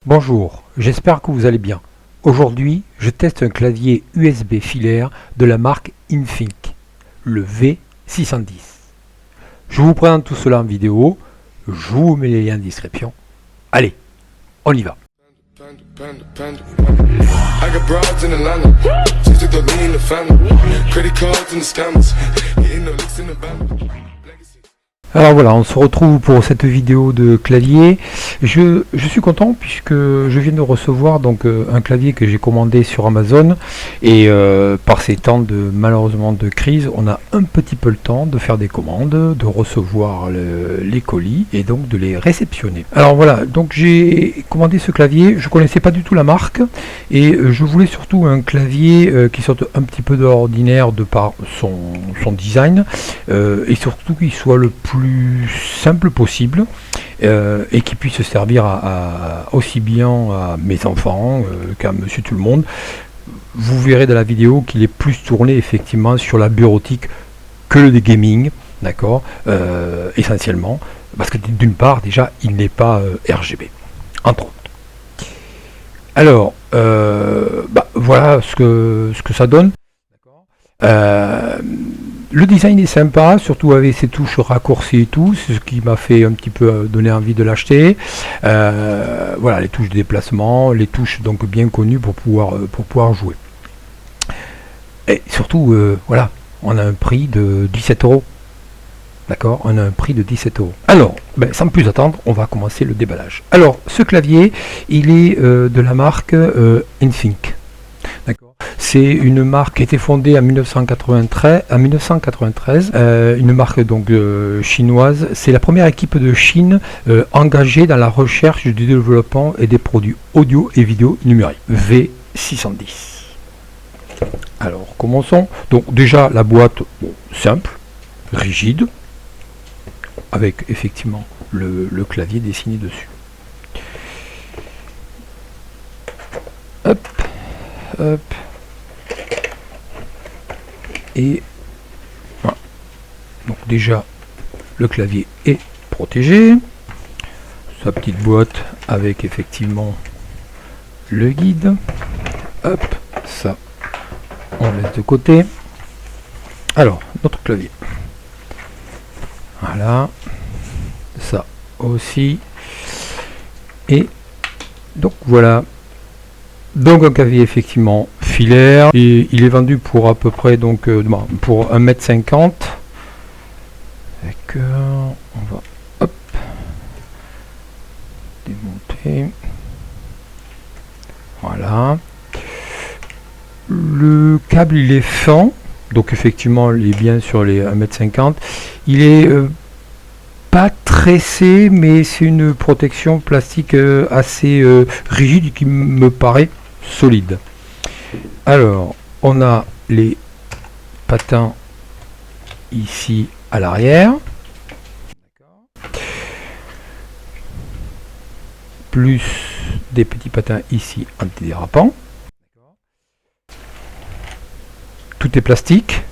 Bonjour, j'espère que vous allez bien. Aujourd'hui, je teste un clavier USB filaire de la marque Infinc, le V610. Je vous présente tout cela en vidéo, je vous mets les liens en description. Allez, on y va. Alors voilà, on se retrouve pour cette vidéo de clavier. Je suis content puisque je viens de recevoir donc un clavier que j'ai commandé sur Amazon et par ces temps malheureusement de crise, on a un petit peu le temps de faire des commandes, de recevoir les colis et donc de les réceptionner. Alors voilà, donc j'ai commandé ce clavier, je connaissais pas du tout la marque et je voulais surtout un clavier qui sorte un petit peu de l'ordinaire de par son design et surtout qu'il soit le plus simple possible et qui puisse servir aussi bien à mes enfants qu'à monsieur tout le monde. Vous verrez dans la vidéo qu'il est plus tourné effectivement sur la bureautique que le gaming, d'accord, essentiellement parce que d'une part déjà il n'est pas RGB entre autres. Alors voilà ce que ça donne. Le design est sympa, surtout avec ses touches raccourcies et tout, c'est ce qui m'a fait un petit peu donner envie de l'acheter. Voilà, les touches de déplacement, les touches donc bien connues pour pouvoir jouer. Et surtout, voilà, on a un prix de 17 €. D'accord, on a un prix de 17 €. Alors, sans plus attendre, on va commencer le déballage. Alors, ce clavier, il est de la marque Infinc. D'accord. C'est une marque qui a été fondée en 1993, une marque donc chinoise. C'est la première équipe de Chine engagée dans la recherche, du développement et des produits audio et vidéo numériques. V610. Alors commençons. Donc déjà la boîte simple, rigide, avec effectivement le clavier dessiné dessus. Hop. Hop. Et voilà. Donc déjà le clavier est protégé, sa petite boîte avec effectivement le guide. Hop, ça on laisse de côté. Alors notre clavier, voilà, ça aussi. Et donc voilà. Donc un clavier effectivement filaire, et il est vendu pour à peu près donc pour 1,50 m. D'accord, on va hop démonter. Voilà. Le câble il est fin, donc effectivement il est bien sur les 1,50 m. Il est pas tressé, mais c'est une protection plastique assez rigide qui me paraît solide. Alors on a les patins ici à l'arrière, plus des petits patins ici antidérapants. Tout est plastique.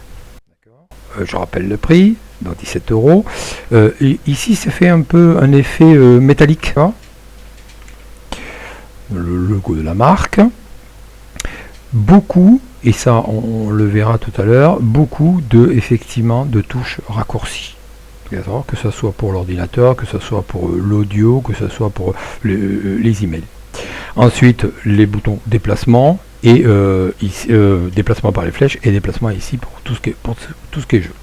Je rappelle le prix, donc 17 €. Et ici ça fait un peu un effet métallique. Le logo de la marque. Beaucoup, et ça on le verra tout à l'heure, beaucoup effectivement de touches raccourcies. Que ce soit pour l'ordinateur, que ce soit pour l'audio, que ce soit pour les emails. Ensuite les boutons déplacement et ici, déplacement par les flèches et déplacement ici pour tout ce qui est jeu.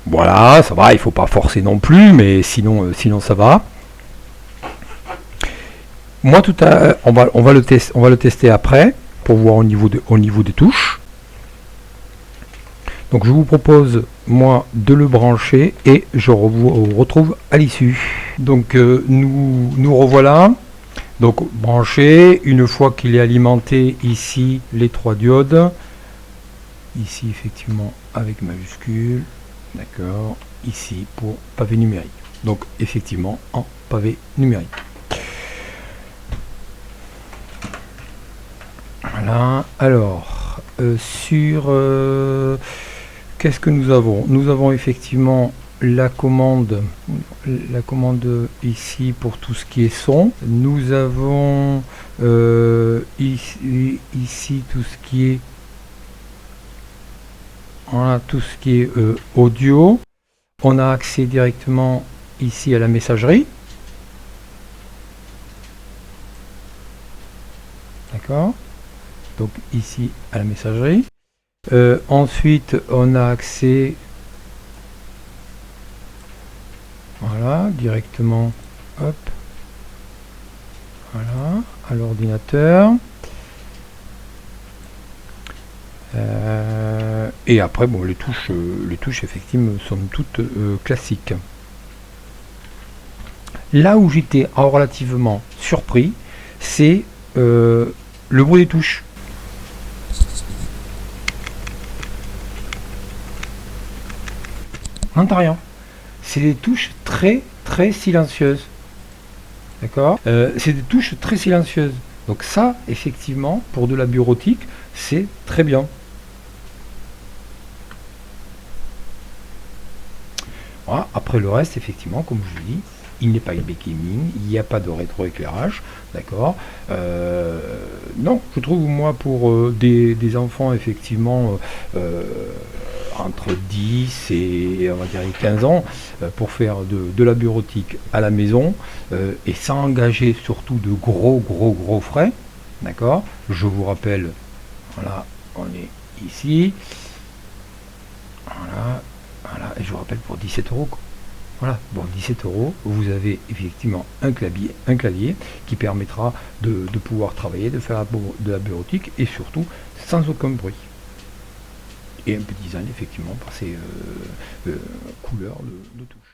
Voilà, ça va, il faut pas forcer non plus, mais sinon ça va. Moi on va le tester après pour voir au niveau des touches. Donc je vous propose moi de le brancher et je vous retrouve à l'issue. Donc nous revoilà. Donc branché, une fois qu'il est alimenté ici les 3 diodes. Ici effectivement avec majuscule. D'accord, ici pour pavé numérique. Donc effectivement en pavé numérique. Voilà, alors sur qu'est-ce que nous avons? Nous avons effectivement la commande ici pour tout ce qui est son. Nous avons ici tout ce qui est voilà, tout ce qui est audio. On a accès directement ici à la messagerie. D'accord. Donc ici à la messagerie. Ensuite, on a accès voilà, directement hop, voilà, à l'ordinateur. Et après, bon, les touches effectivement sont toutes classiques. Là où j'étais relativement surpris, c'est le bruit des touches. On n'entend rien. C'est des touches très silencieuses. D'accord. C'est des touches très silencieuses. Donc ça, effectivement, pour de la bureautique, c'est très bien. Voilà. Après le reste, effectivement, comme je vous dis, il n'est pas gaming, il n'y a pas de rétroéclairage, d'accord. Non, je trouve moi pour des enfants effectivement entre 10 et on va dire 15 ans pour faire de la bureautique à la maison et sans engager surtout de gros frais, d'accord. Je vous rappelle, voilà, on est ici, voilà, et je vous rappelle pour 17 €. Voilà, bon, 17 €, vous avez effectivement un clavier qui permettra de pouvoir travailler, de faire de la bureautique et surtout sans aucun bruit. Et un peu de design effectivement par ces couleurs de touche.